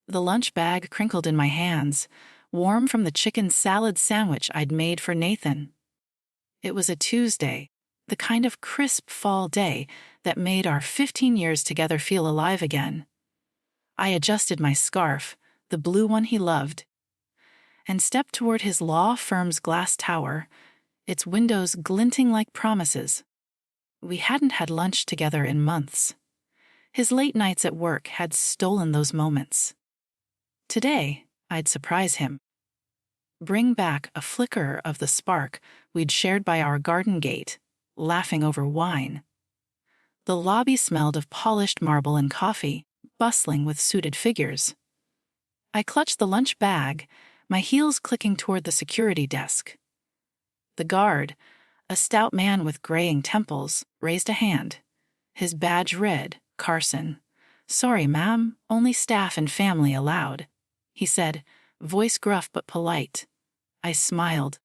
The lunch bag crinkled in my hands, warm from the chicken salad sandwich I'd made for Nathan. It was a Tuesday, the kind of crisp fall day that made our 15 years together feel alive again. I adjusted my scarf, the blue one he loved, and stepped toward his law firm's glass tower, its windows glinting like promises. We hadn't had lunch together in months. His late nights at work had stolen those moments. Today, I'd surprise him. Bring back a flicker of the spark we'd shared by our garden gate, laughing over wine. The lobby smelled of polished marble and coffee, bustling with suited figures. I clutched the lunch bag, my heels clicking toward the security desk. The guard, a stout man with graying temples, raised a hand. His badge read, Carson. "Sorry, ma'am, only staff and family allowed," he said, voice gruff but polite. I smiled,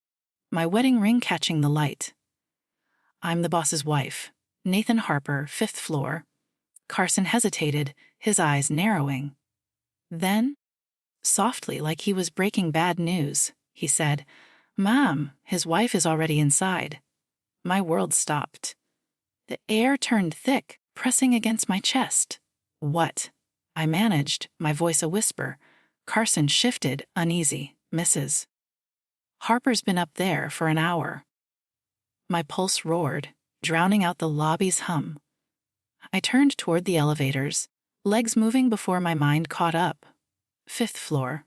my wedding ring catching the light. "I'm the boss's wife. Nathan Harper, 5th floor." Carson hesitated, his eyes narrowing. Then, softly like he was breaking bad news, he said, "Ma'am, his wife is already inside." My world stopped. The air turned thick, pressing against my chest. "What?" I managed, my voice a whisper. Carson shifted, uneasy. "Mrs. Harper's been up there for an hour." My pulse roared, drowning out the lobby's hum. I turned toward the elevators, legs moving before my mind caught up. 5th floor.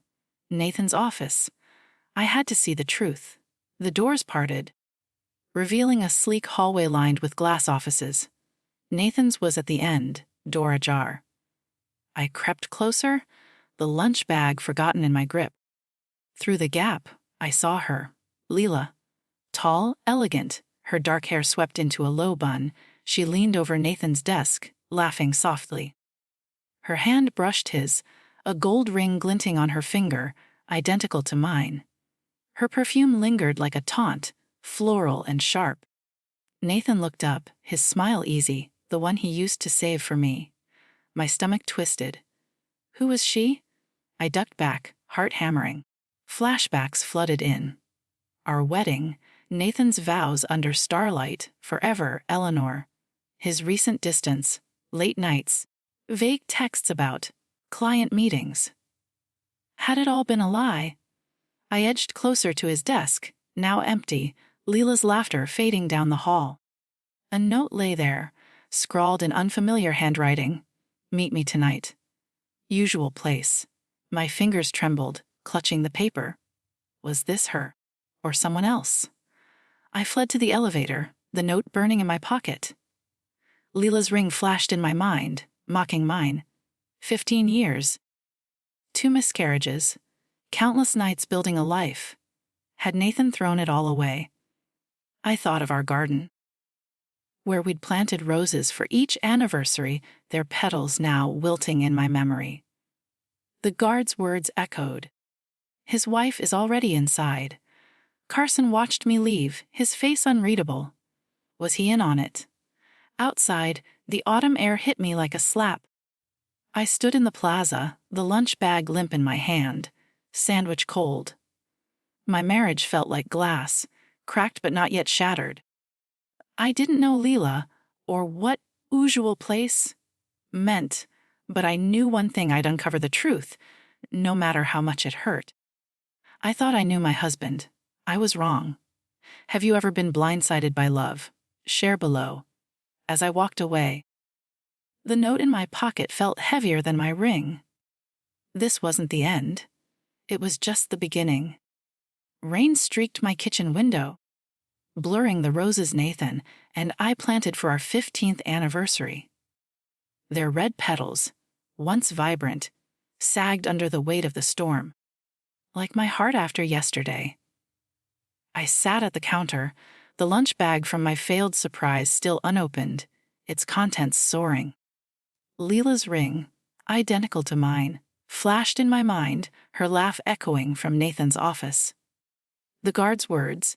Nathan's office. I had to see the truth. The doors parted, revealing a sleek hallway lined with glass offices. Nathan's was at the end, door ajar. I crept closer, the lunch bag forgotten in my grip. Through the gap, I saw her, Leela. Tall, elegant, her dark hair swept into a low bun, she leaned over Nathan's desk, laughing softly. Her hand brushed his, a gold ring glinting on her finger, identical to mine. Her perfume lingered like a taunt, floral and sharp. Nathan looked up, his smile easy, the one he used to save for me. My stomach twisted. Who was she? I ducked back, heart hammering. Flashbacks flooded in. Our wedding, Nathan's vows under starlight, forever, Eleanor. His recent distance, late nights, vague texts about client meetings. Had it all been a lie? I edged closer to his desk, now empty, Leela's laughter fading down the hall. A note lay there, scrawled in unfamiliar handwriting. "Meet me tonight." Usual place. My fingers trembled, clutching the paper. Was this her? Or someone else? I fled to the elevator, the note burning in my pocket. Leela's ring flashed in my mind, mocking mine. 15 years. 2 miscarriages. Countless nights building a life. Had Nathan thrown it all away? I thought of our garden, where we'd planted roses for each anniversary, their petals now wilting in my memory. The guard's words echoed. His wife is already inside. Carson watched me leave, his face unreadable. Was he in on it? Outside, the autumn air hit me like a slap. I stood in the plaza, the lunch bag limp in my hand, sandwich cold. My marriage felt like glass, cracked but not yet shattered. I didn't know Leela, or what usual place meant, but I knew one thing: I'd uncover the truth, no matter how much it hurt. I thought I knew my husband. I was wrong. Have you ever been blindsided by love? Share below. As I walked away, the note in my pocket felt heavier than my ring. This wasn't the end. It was just the beginning. Rain streaked my kitchen window, blurring the roses Nathan and I planted for our 15th anniversary. Their red petals, once vibrant, sagged under the weight of the storm, like my heart after yesterday. I sat at the counter, the lunch bag from my failed surprise still unopened, its contents soaring. Leela's ring, identical to mine, flashed in my mind, her laugh echoing from Nathan's office. The guard's words,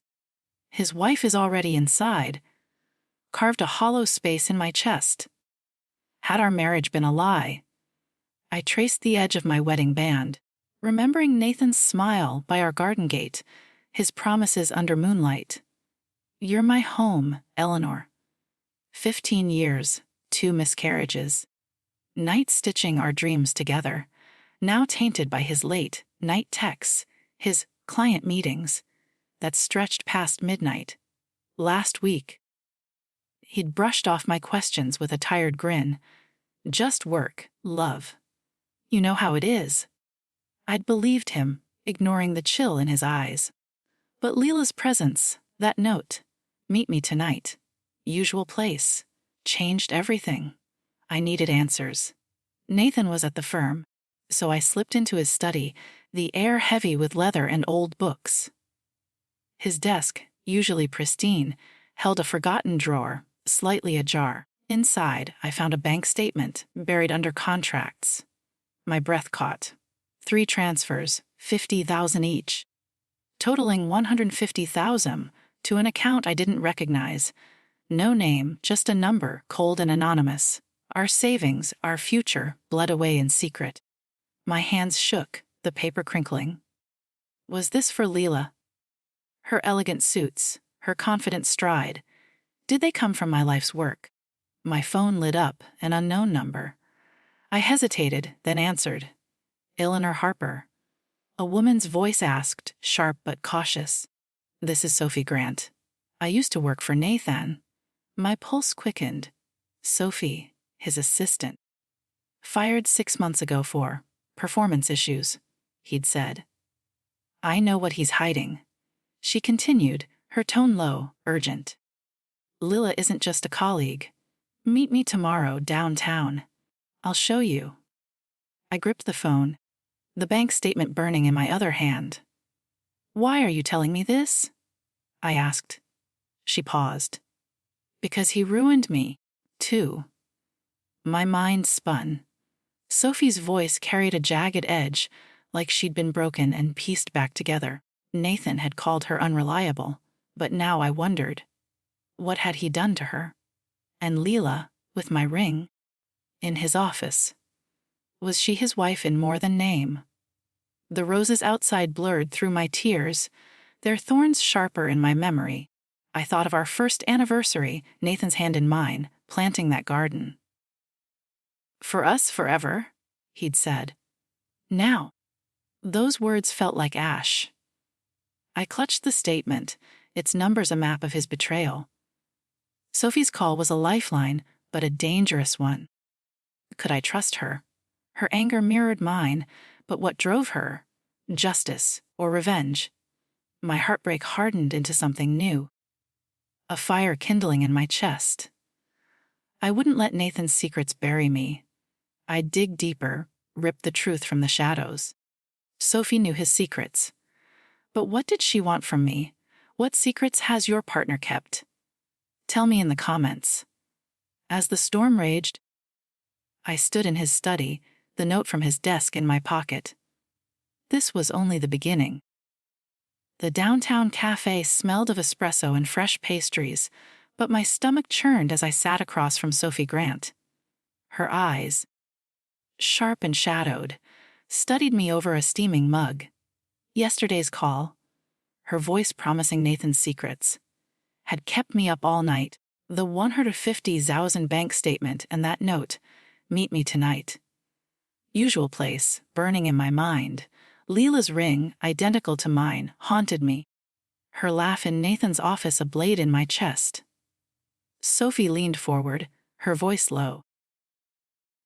"His wife is already inside," carved a hollow space in my chest. Had our marriage been a lie? I traced the edge of my wedding band, remembering Nathan's smile by our garden gate, his promises under moonlight. You're my home, Eleanor. 15 years, 2 miscarriages. Night stitching our dreams together, now tainted by his late night texts, his client meetings that stretched past midnight. Last week, he'd brushed off my questions with a tired grin. Just work, love. You know how it is. I'd believed him, ignoring the chill in his eyes. But Leela's presence, that note, meet me tonight, usual place, changed everything. I needed answers. Nathan was at the firm, so I slipped into his study, the air heavy with leather and old books. His desk, usually pristine, held a forgotten drawer, slightly ajar. Inside, I found a bank statement buried under contracts. My breath caught. 3 transfers, $50,000 each, totaling $150,000 to an account I didn't recognize. No name, just a number, cold and anonymous. Our savings, our future, bled away in secret. My hands shook, the paper crinkling. Was this for Leela? Her elegant suits, her confident stride, did they come from my life's work? My phone lit up, an unknown number. I hesitated, then answered. Eleanor Harper. A woman's voice asked, sharp but cautious. This is Sophie Grant. I used to work for Nathan. My pulse quickened. Sophie, his assistant. Fired 6 months ago for performance issues, he'd said. I know what he's hiding. She continued, her tone low, urgent. Lila isn't just a colleague. Meet me tomorrow downtown. I'll show you. I gripped the phone, the bank statement burning in my other hand. Why are you telling me this? I asked. She paused. Because he ruined me, too. My mind spun. Sophie's voice carried a jagged edge, like she'd been broken and pieced back together. Nathan had called her unreliable, but now I wondered, what had he done to her? And Leela, with my ring, in his office. Was she his wife in more than name? The roses outside blurred through my tears, their thorns sharper in my memory. I thought of our first anniversary, Nathan's hand in mine, planting that garden. For us forever, he'd said. Now. Those words felt like ash. I clutched the statement, its numbers a map of his betrayal. Sophie's call was a lifeline, but a dangerous one. Could I trust her? Her anger mirrored mine, but what drove her? Justice or revenge? My heartbreak hardened into something new. A fire kindling in my chest. I wouldn't let Nathan's secrets bury me. I'd dig deeper, rip the truth from the shadows. Sophie knew his secrets. But what did she want from me? What secrets has your partner kept? Tell me in the comments. As the storm raged, I stood in his study, the note from his desk in my pocket. This was only the beginning. The downtown cafe smelled of espresso and fresh pastries, but my stomach churned as I sat across from Sophie Grant. Her eyes, sharp and shadowed, studied me over a steaming mug. Yesterday's call, her voice promising Nathan's secrets, had kept me up all night. The $150,000 bank statement and that note, meet me tonight. Usual place, burning in my mind. Leela's ring, identical to mine, haunted me. Her laugh in Nathan's office a blade in my chest. Sophie leaned forward, her voice low.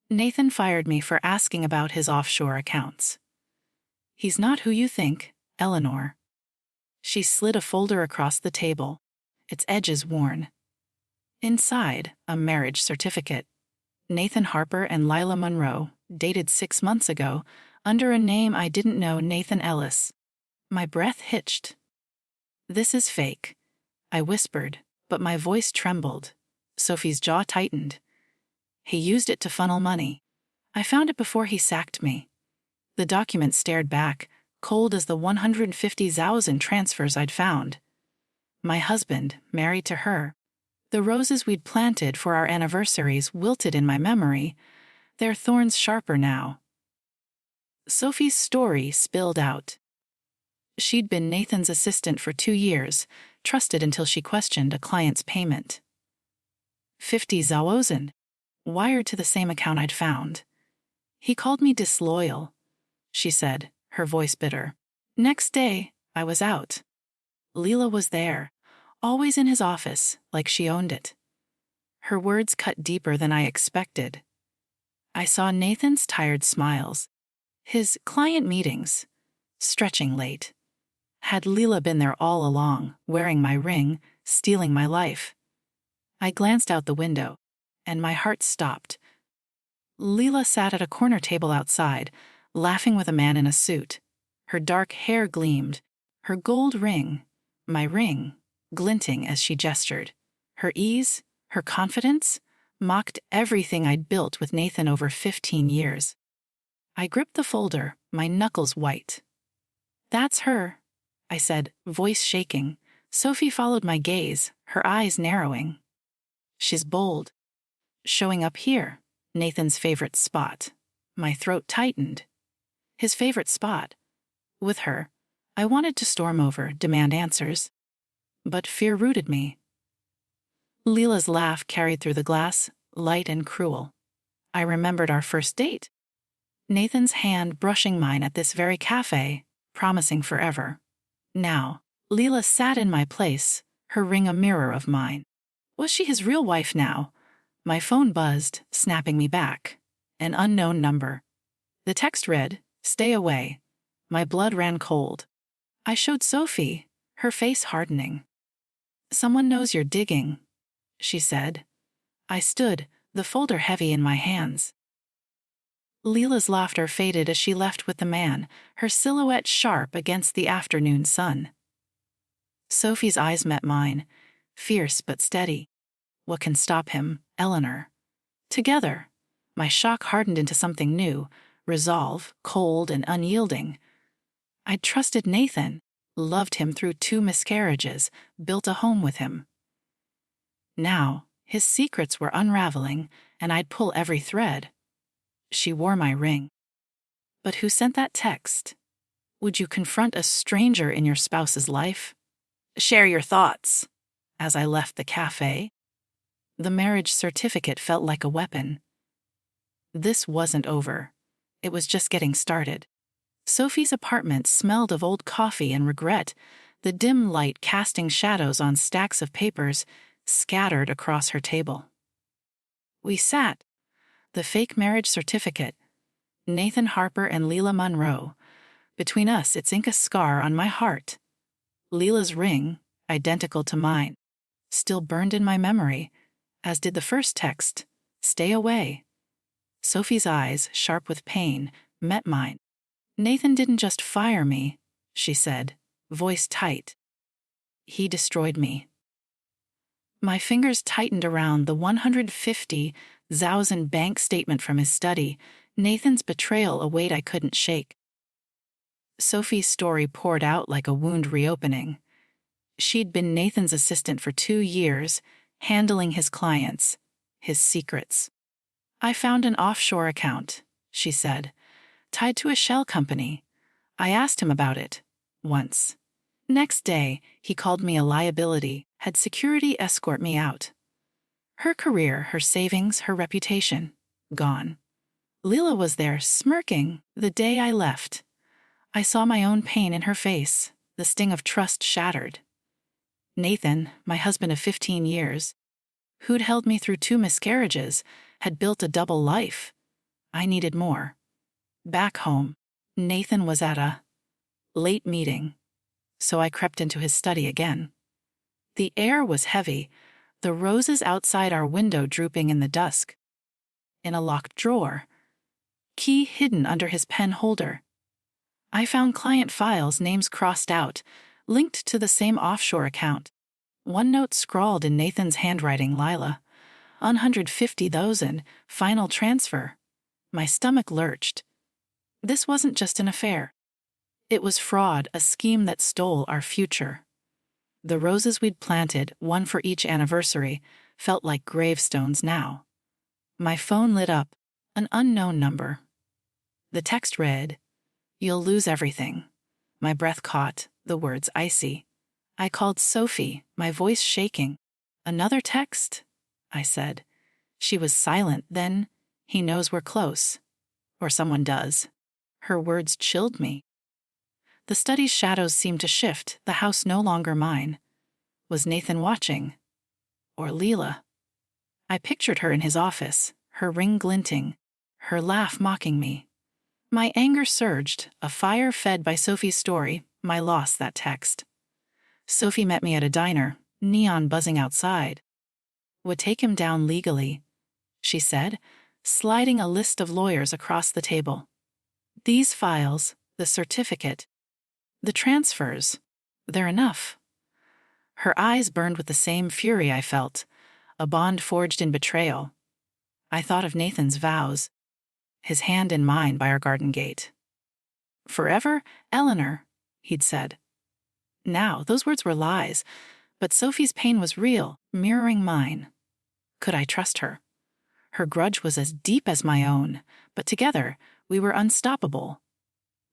Nathan fired me for asking about his offshore accounts. He's not who you think, Eleanor. She slid a folder across the table, its edges worn. Inside, a marriage certificate. Nathan Harper and Lila Monroe, dated 6 months ago, under a name I didn't know, Nathan Ellis. My breath hitched. This is fake, I whispered, but my voice trembled. Sophie's jaw tightened. He used it to funnel money. I found it before he sacked me. The document stared back, cold as the 150,000 transfers I'd found. My husband, married to her. The roses we'd planted for our anniversaries wilted in my memory, their thorns sharper now. Sophie's story spilled out. She'd been Nathan's assistant for 2 years, trusted until she questioned a client's payment. 50,000, wired to the same account I'd found. He called me disloyal, she said, her voice bitter. Next day, I was out. Leela was there, always in his office, like she owned it. Her words cut deeper than I expected. I saw Nathan's tired smiles, his client meetings, stretching late. Had Leela been there all along, wearing my ring, stealing my life? I glanced out the window, and my heart stopped. Leela sat at a corner table outside, laughing with a man in a suit. Her dark hair gleamed, her gold ring, my ring, glinting as she gestured. Her ease, her confidence, mocked everything I'd built with Nathan over 15 years. I gripped the folder, my knuckles white. That's her, I said, voice shaking. Sophie followed my gaze, her eyes narrowing. She's bold. Showing up here, Nathan's favorite spot. My throat tightened. His favorite spot. With her, I wanted to storm over, demand answers. But fear rooted me. Leela's laugh carried through the glass, light and cruel. I remembered our first date. Nathan's hand brushing mine at this very cafe, promising forever. Now, Leela sat in my place, her ring a mirror of mine. Was she his real wife now? My phone buzzed, snapping me back. An unknown number. The text read, "Stay away." My blood ran cold. I showed Sophie, her face hardening. "Someone knows you're digging," she said. I stood, the folder heavy in my hands. Leela's laughter faded as she left with the man, her silhouette sharp against the afternoon sun. Sophie's eyes met mine, fierce but steady. What can stop him, Eleanor? Together, my shock hardened into something new, resolve, cold and unyielding. I'd trusted Nathan, loved him through 2 miscarriages, built a home with him. Now, his secrets were unraveling, and I'd pull every thread. She wore my ring. But who sent that text? Would you confront a stranger in your spouse's life? Share your thoughts. As I left the cafe, the marriage certificate felt like a weapon. This wasn't over. It was just getting started. Sophie's apartment smelled of old coffee and regret, the dim light casting shadows on stacks of papers scattered across her table. We sat. The fake marriage certificate, Nathan Harper and Leela Monroe. Between us, it's ink a scar on my heart. Leela's ring, identical to mine, still burned in my memory, as did the first text, "Stay away." Sophie's eyes, sharp with pain, met mine. "Nathan didn't just fire me," she said, voice tight. "He destroyed me." My fingers tightened around the 150,000 bank statement from his study, Nathan's betrayal a weight I couldn't shake. Sophie's story poured out like a wound reopening. She'd been Nathan's assistant for 2 years, handling his clients, his secrets. "I found an offshore account," she said, "tied to a shell company. I asked him about it, once. Next day, he called me a liability, had security escort me out. Her career, her savings, her reputation, gone. Leela was there, smirking, the day I left. I saw my own pain in her face, the sting of trust shattered. Nathan, my husband of 15 years, who'd held me through 2 miscarriages, had built a double life. I needed more. Back home, Nathan was at a late meeting, so I crept into his study again. The air was heavy, the roses outside our window drooping in the dusk. In a locked drawer, key hidden under his pen holder, I found client files, names crossed out, linked to the same offshore account. One note scrawled in Nathan's handwriting, "Lila, 150,000, final transfer." My stomach lurched. This wasn't just an affair. It was fraud, a scheme that stole our future. The roses we'd planted, one for each anniversary, felt like gravestones now. My phone lit up, an unknown number. The text read, You'll lose everything. My breath caught, the words icy. I called Sophie, my voice shaking. Another text? I said. She was silent. Then, he knows we're close. Or someone does. Her words chilled me. The study's shadows seemed to shift, the house no longer mine. Was Nathan watching? Or Leela? I pictured her in his office, her ring glinting, her laugh mocking me. My anger surged, a fire fed by Sophie's story, my loss that text. Sophie met me at a diner, neon buzzing outside. Would take him down legally, she said, sliding a list of lawyers across the table. These files, the certificate, the transfers, they're enough. Her eyes burned with the same fury I felt, a bond forged in betrayal. I thought of Nathan's vows, his hand in mine by our garden gate. Forever, Eleanor, he'd said. Now, those words were lies, but Sophie's pain was real, mirroring mine. Could I trust her? Her grudge was as deep as my own, but together, we were unstoppable.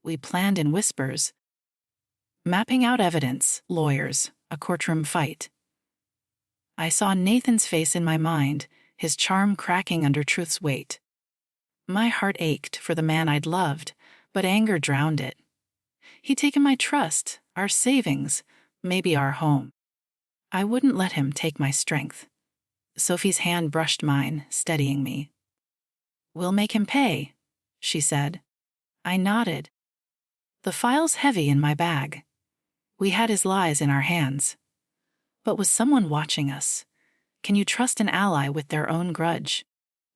We planned in whispers, mapping out evidence, lawyers, a courtroom fight. I saw Nathan's face in my mind, his charm cracking under truth's weight. My heart ached for the man I'd loved, but anger drowned it. He'd taken my trust, our savings, maybe our home. I wouldn't let him take my strength. Sophie's hand brushed mine, steadying me. We'll make him pay, she said. I nodded. The file's heavy in my bag. We had his lies in our hands. But was someone watching us? Can you trust an ally with their own grudge?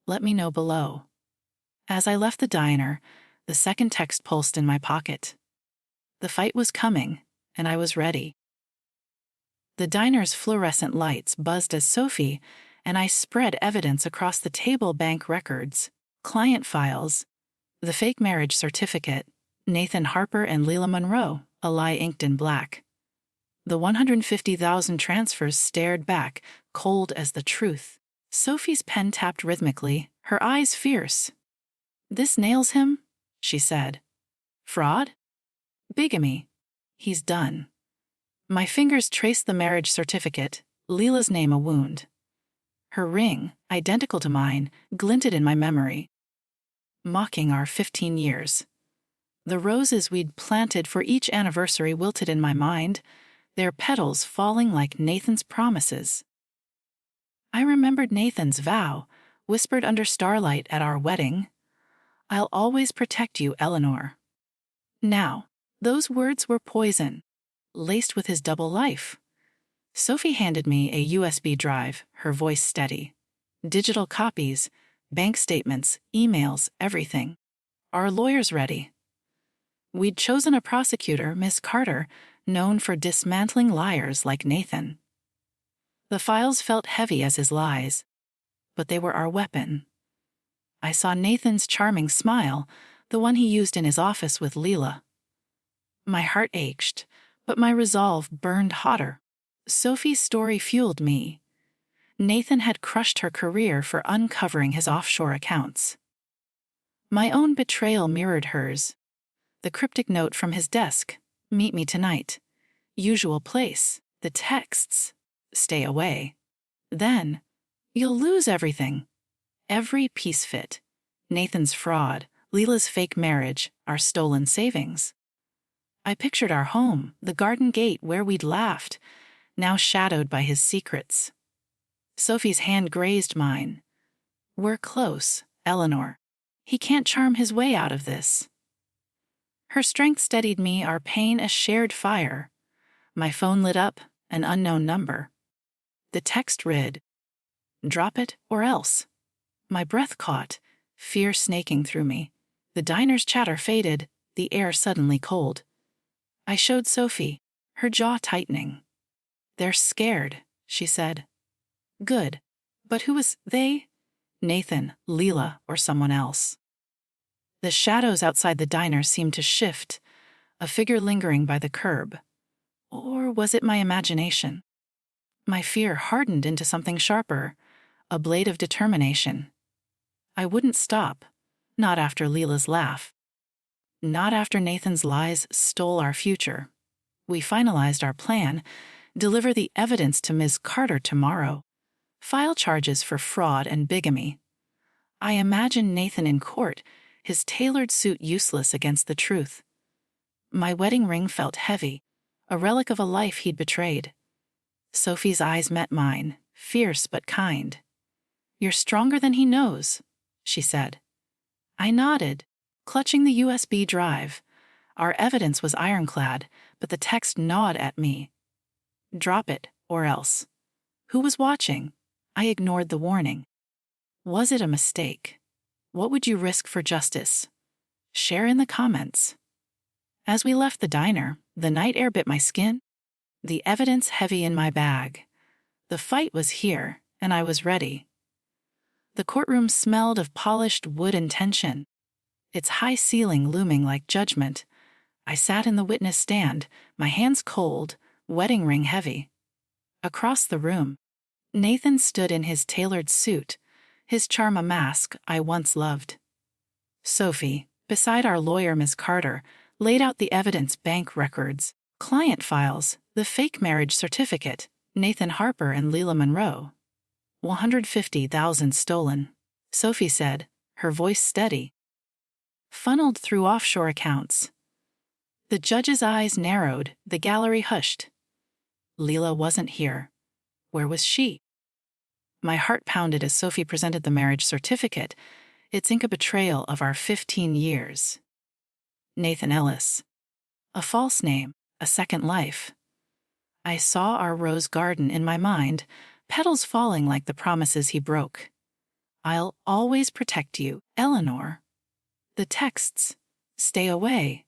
Let me know below. As I left the diner, the second text pulsed in my pocket. The fight was coming, and I was ready. The diner's fluorescent lights buzzed as Sophie and I spread evidence across the table: bank records, client files, the fake marriage certificate, Nathan Harper and Leela Monroe, a lie inked in black. The 150,000 transfers stared back, cold as the truth. Sophie's pen tapped rhythmically, her eyes fierce. This nails him, she said. Fraud? Bigamy. He's done. My fingers traced the marriage certificate, Leela's name a wound. Her ring, identical to mine, glinted in my memory, mocking our 15 years. The roses we'd planted for each anniversary wilted in my mind, their petals falling like Nathan's promises. I remembered Nathan's vow, whispered under starlight at our wedding. I'll always protect you, Eleanor. Now, those words were poison, laced with his double life. Sophie handed me a USB drive, her voice steady. Digital copies, bank statements, emails, everything. Our lawyers ready. We'd chosen a prosecutor, Miss Carter, known for dismantling liars like Nathan. The files felt heavy as his lies, but they were our weapon. I saw Nathan's charming smile, the one he used in his office with Leela. My heart ached, but my resolve burned hotter. Sophie's story fueled me. Nathan had crushed her career for uncovering his offshore accounts. My own betrayal mirrored hers. The cryptic note from his desk, meet me tonight. Usual place, the texts, stay away. Then, you'll lose everything. Every piece fit. Nathan's fraud, Leela's fake marriage, our stolen savings. I pictured our home, the garden gate where we'd laughed, now shadowed by his secrets. Sophie's hand grazed mine. We're close, Eleanor. He can't charm his way out of this. Her strength steadied me, our pain a shared fire. My phone lit up, an unknown number. The text read, drop it or else. My breath caught, fear snaking through me. The diner's chatter faded, the air suddenly cold. I showed Sophie, her jaw tightening. They're scared, she said. Good. But who was they? Nathan, Leela, or someone else? The shadows outside the diner seemed to shift, a figure lingering by the curb. Or was it my imagination? My fear hardened into something sharper, a blade of determination. I wouldn't stop, not after Leela's laugh. Not after Nathan's lies stole our future. We finalized our plan: deliver the evidence to Ms. Carter tomorrow. File charges for fraud and bigamy. I imagined Nathan in court, his tailored suit useless against the truth. My wedding ring felt heavy, a relic of a life he'd betrayed. Sophie's eyes met mine, fierce but kind. "You're stronger than he knows," she said. I nodded, clutching the USB drive. Our evidence was ironclad, but the text gnawed at me. "Drop it, or else." Who was watching? I ignored the warning. Was it a mistake? What would you risk for justice? Share in the comments. As we left the diner, the night air bit my skin, the evidence heavy in my bag. The fight was here, and I was ready. The courtroom smelled of polished wood and tension, its high ceiling looming like judgment. I sat in the witness stand, my hands cold, wedding ring heavy. Across the room, Nathan stood in his tailored suit, his charm a mask I once loved. Sophie, beside our lawyer Ms. Carter, laid out the evidence: bank records, client files, the fake marriage certificate, Nathan Harper and Leila Monroe. 150,000 stolen, Sophie said, her voice steady. Funneled through offshore accounts. The judge's eyes narrowed, the gallery hushed. Leila wasn't here. Where was she? My heart pounded as Sophie presented the marriage certificate, its ink a betrayal of our 15 years. Nathan Ellis. A false name, a second life. I saw our rose garden in my mind, petals falling like the promises he broke. "I'll always protect you, Eleanor." The texts: "Stay away."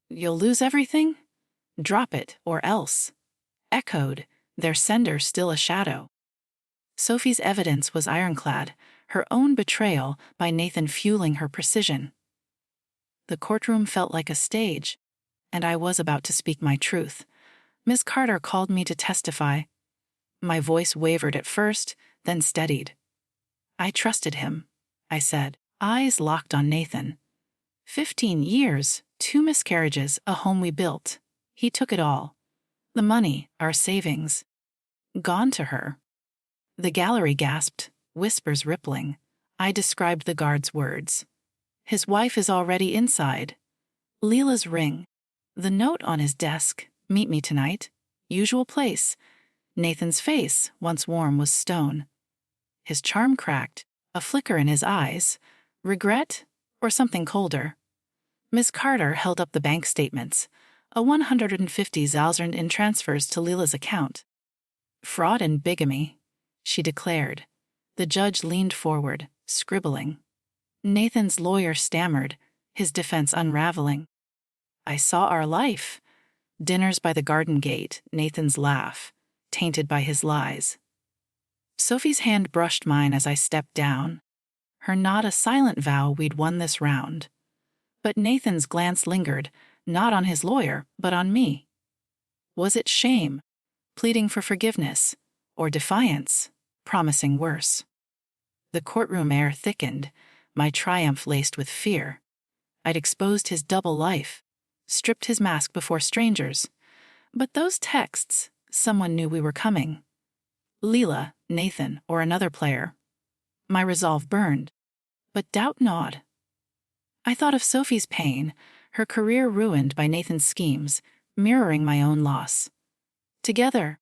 "You'll lose everything?" "Drop it, or else." Echoed, their sender still a shadow. Sophie's evidence was ironclad, her own betrayal by Nathan fueling her precision. The courtroom felt like a stage, and I was about to speak my truth. Ms. Carter called me to testify. My voice wavered at first, then steadied. "I trusted him," I said, eyes locked on Nathan. 15 years, 2 miscarriages, a home we built. He took it all. The money, our savings. Gone to her. The gallery gasped, whispers rippling. I described the guard's words. His wife is already inside. Leila's ring. The note on his desk: "Meet me tonight. Usual place." Nathan's face, once warm, was stone. His charm cracked, a flicker in his eyes. Regret, or something colder? Ms. Carter held up the bank statements, a 150,000 in transfers to Leila's account. "Fraud and bigamy," she declared. The judge leaned forward, scribbling. Nathan's lawyer stammered, his defense unraveling. I saw our life. Dinners by the garden gate, Nathan's laugh, tainted by his lies. Sophie's hand brushed mine as I stepped down, her nod a silent vow we'd won this round. But Nathan's glance lingered, not on his lawyer, but on me. Was it shame, pleading for forgiveness, or defiance, promising worse? The courtroom air thickened, my triumph laced with fear. I'd exposed his double life, stripped his mask before strangers. But those texts, someone knew we were coming. Leila, Nathan, or another player. My resolve burned, but doubt gnawed. I thought of Sophie's pain, her career ruined by Nathan's schemes, mirroring my own loss. Together,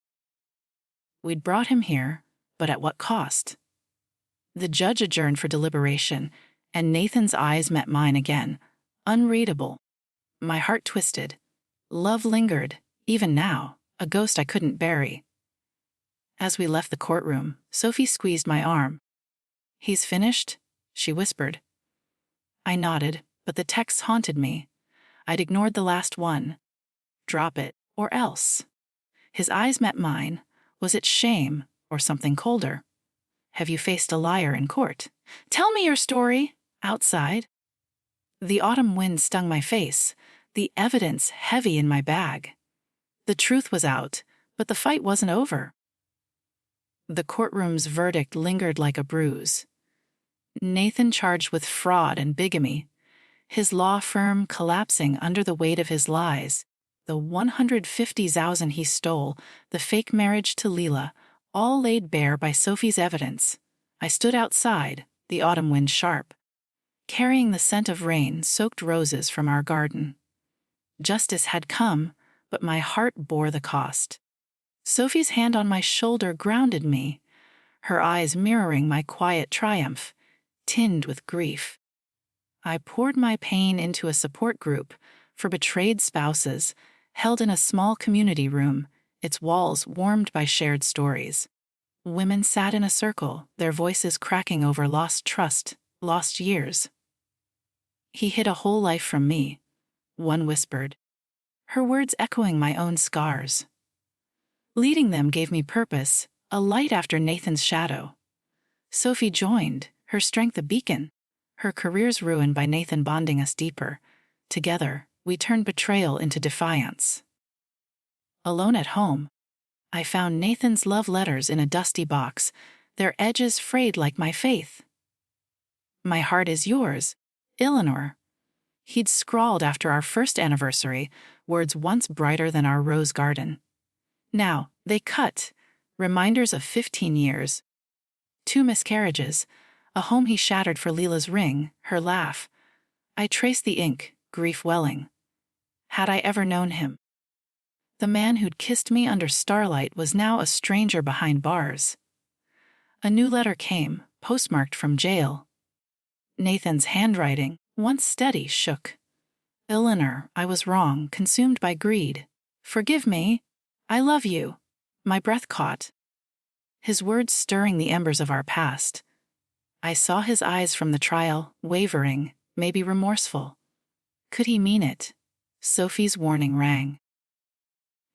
we'd brought him here, but at what cost? The judge adjourned for deliberation, and Nathan's eyes met mine again, unreadable. My heart twisted. Love lingered, even now, a ghost I couldn't bury. As we left the courtroom, Sophie squeezed my arm. "He's finished?" she whispered. I nodded, but the texts haunted me. I'd ignored the last one. Drop it, or else. His eyes met mine. Was it shame, or something colder? Have you faced a liar in court? Tell me your story. Outside. The autumn wind stung my face, the evidence heavy in my bag. The truth was out, but the fight wasn't over. The courtroom's verdict lingered like a bruise. Nathan charged with fraud and bigamy. his law firm collapsing under the weight of his lies, the 150,000 he stole, the fake marriage to Leela, all laid bare by Sophie's evidence. I stood outside, the autumn wind sharp, carrying the scent of rain-soaked roses from our garden. Justice had come, but my heart bore the cost. Sophie's hand on my shoulder grounded me, her eyes mirroring my quiet triumph, tinged with grief. I poured my pain into a support group for betrayed spouses, held in a small community room, its walls warmed by shared stories. Women sat in a circle, their voices cracking over lost trust, lost years. "He hid a whole life from me," one whispered, her words echoing my own scars. Leading them gave me purpose, a light after Nathan's shadow. Sophie joined, her strength a beacon, her careers ruined by Nathan bonding us deeper. Together, we turned betrayal into defiance. Alone at home, I found Nathan's love letters in a dusty box, their edges frayed like my faith. "My heart is yours, Eleanor." He'd scrawled after our first anniversary, words once brighter than our rose garden. Now, they cut, reminders of 15 years. 2 miscarriages, a home he shattered for Leela's ring, her laugh. I traced the ink, grief welling. Had I ever known him? The man who'd kissed me under starlight was now a stranger behind bars. A new letter came, postmarked from jail. Nathan's handwriting, once steady, shook. "Eleanor, I was wrong, consumed by greed. Forgive me. I love you." My breath caught, his words stirring the embers of our past. I saw his eyes from the trial, wavering, maybe remorseful. Could he mean it? Sophie's warning rang.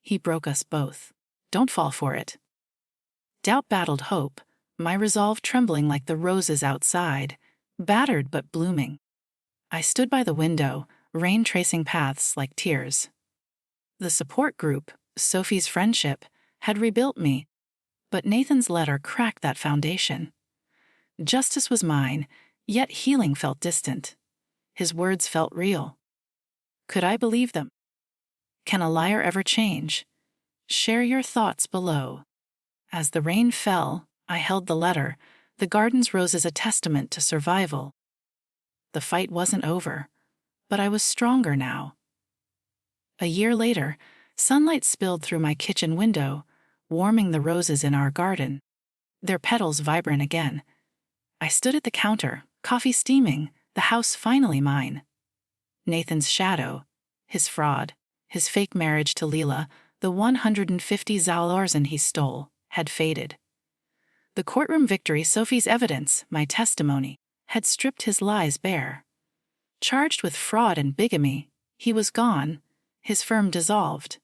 "He broke us both. Don't fall for it." Doubt battled hope, my resolve trembling like the roses outside, battered but blooming. I stood by the window, rain tracing paths like tears. The support group, Sophie's friendship, had rebuilt me, but Nathan's letter cracked that foundation. Justice was mine, yet healing felt distant. His words felt real. Could I believe them? Can a liar ever change? Share your thoughts below. As the rain fell, I held the letter, the garden's roses a testament to survival. The fight wasn't over, but I was stronger now. A year later, sunlight spilled through my kitchen window, warming the roses in our garden, their petals vibrant again. I stood at the counter, coffee steaming, the house finally mine. Nathan's shadow, his fraud, his fake marriage to Leela, the 150,000 he stole, had faded. The courtroom victory, Sophie's evidence, my testimony, had stripped his lies bare. Charged with fraud and bigamy, he was gone, his firm dissolved.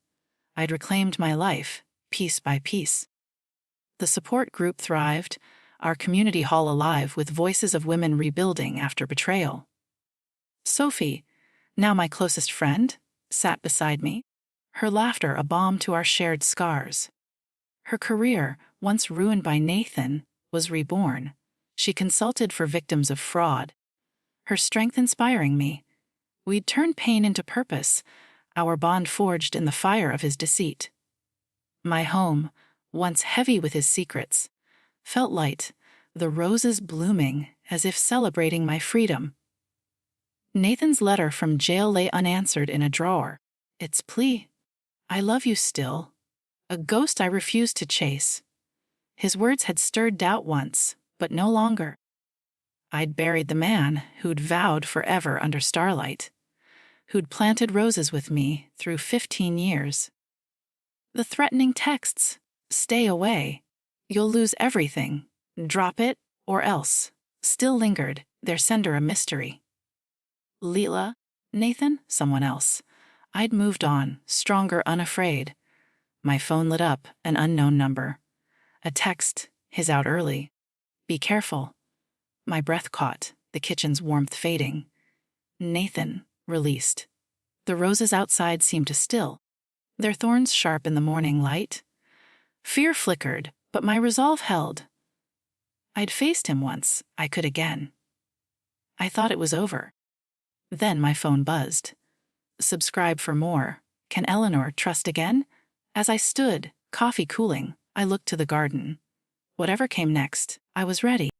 I'd reclaimed my life, piece by piece. The support group thrived, our community hall alive with voices of women rebuilding after betrayal. Sophie, now my closest friend, sat beside me, her laughter a balm to our shared scars. Her career, once ruined by Nathan, was reborn. She consulted for victims of fraud, her strength inspiring me. We'd turned pain into purpose, our bond forged in the fire of his deceit. My home, once heavy with his secrets, felt light, the roses blooming as if celebrating my freedom. Nathan's letter from jail lay unanswered in a drawer. Its plea, "I love you still," a ghost I refused to chase. His words had stirred doubt once, but no longer. I'd buried the man who'd vowed forever under starlight, who'd planted roses with me through 15 years. The threatening texts, "Stay away. You'll lose everything. Drop it, or else," still lingered, their sender a mystery. Leela, Nathan, someone else. I'd moved on, stronger, unafraid. My phone lit up, an unknown number. A text, his out early. "Be careful." My breath caught, the kitchen's warmth fading. Nathan, released. The roses outside seemed to still, their thorns sharp in the morning light. Fear flickered, but my resolve held. I'd faced him once, I could again. I thought it was over. Then my phone buzzed. Subscribe for more. Can Eleanor trust again? As I stood, coffee cooling, I looked to the garden. Whatever came next, I was ready.